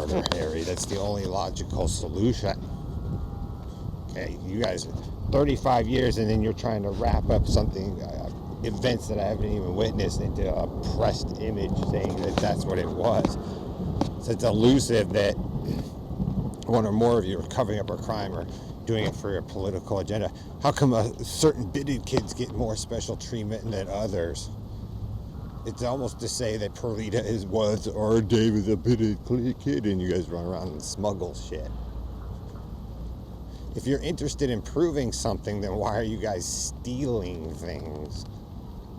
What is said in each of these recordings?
murder Harry. That's the only logical solution. Okay, you guys, 35 years, and then you're trying to wrap up something, events that I haven't even witnessed, into a pressed image saying that that's what it was. So it's elusive that one or more of you are covering up a crime or doing it for your political agenda. How come certain bidded kids get more special treatment than others? It's almost to say that Perlita was, or Dave is a bidded kid, and you guys run around and smuggle shit. If you're interested in proving something, then why are you guys stealing things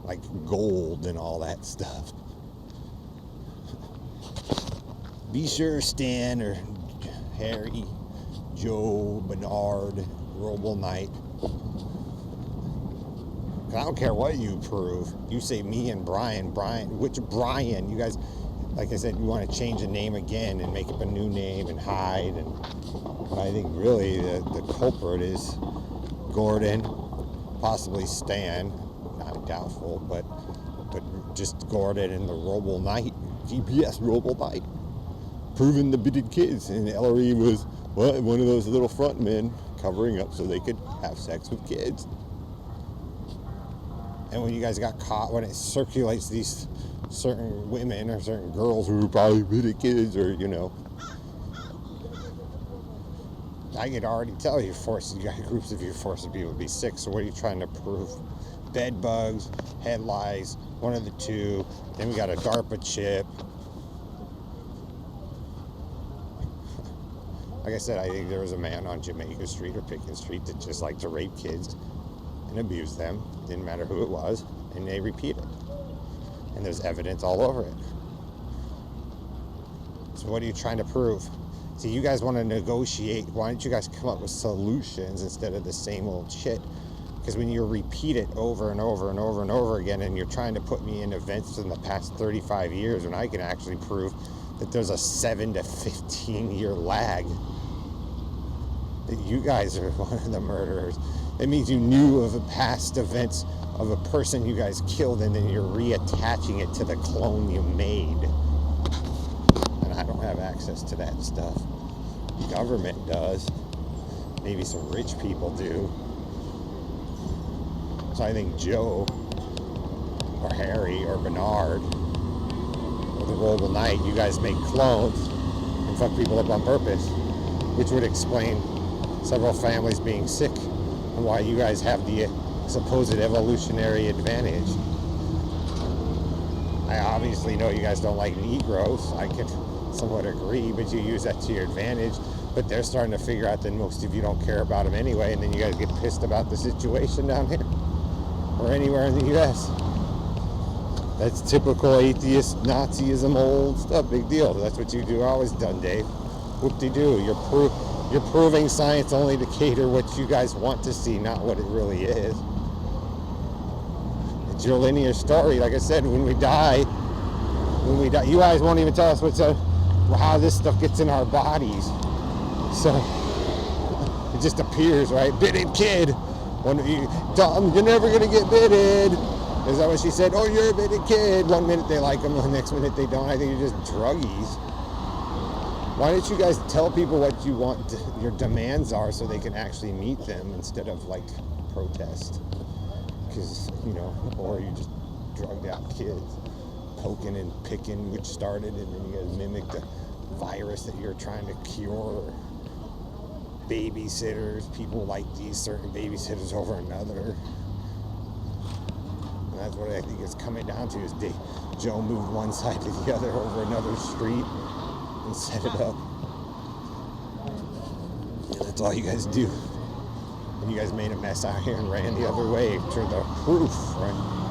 like gold and all that stuff? Be sure Stan or Harry, Joe, Bernard, Roble Knight, I don't care what you prove. You say me and Brian, which Brian? You guys, like I said, you want to change the name again and make up a new name and hide. And I think really the culprit is Gordon, possibly Stan, not doubtful, but just Gordon and the Roble Knight, GPS Roble Knight, proving the bidded kids. And Ellery was one of those little front men covering up so they could have sex with kids. And when you guys got caught, when it circulates these certain women or certain girls who are probably bidded kids, or I could already tell you got groups of you forcing people to be sick. So what are you trying to prove? Bed bugs, head lice, one of the two. Then we got a DARPA chip. Like I said, I think there was a man on Jamaica Street or Pickens Street that just liked to rape kids and abuse them. Didn't matter who it was, and they repeat it. And there's evidence all over it. So what are you trying to prove? See, you guys want to negotiate. Why don't you guys come up with solutions instead of the same old shit? Because when you repeat it over and over and over and over again, and you're trying to put me in events in the past 35 years, when I can actually prove that there's a 7 to 15 year lag, that you guys are one of the murderers. That means you knew of past events of a person you guys killed, and then you're reattaching it to the clone you made. And I don't have access to that stuff. The government does. Maybe some rich people do. So I think Joe, or Harry, or Bernard, or the Roble Knight, you guys make clones and fuck people up on purpose, which would explain several families being sick and why you guys have the supposed evolutionary advantage. I obviously know you guys don't like Negroes. I can somewhat agree, but you use that to your advantage. But they're starting to figure out that most of you don't care about them anyway, and then you guys get pissed about the situation down here or anywhere in the U.S. That's typical atheist Nazism, old stuff. Big deal. That's what you do. Always done, Dave. Whoop-de-doo. You're proving science only to cater what you guys want to see, not what it really is. It's your linear story. Like I said, when we die, you guys won't even tell us how this stuff gets in our bodies. So it just appears, right? Bidded kid. Dumb, you're never gonna get bidded. Is that what she said? Oh, you're a bidded kid. One minute they like them, the next minute they don't. I think you're just druggies. Why don't you guys tell people what you want your demands are so they can actually meet them instead of like protest? Because, or you just drugged out kids, poking and picking, which started, and then you guys mimic the virus that you're trying to cure. Babysitters, people like these certain babysitters over another. And that's what I think it's coming down to, is Joe moved one side to the other over another street and set it up. And that's all you guys do. And you guys made a mess out here and ran the other way to the roof, right?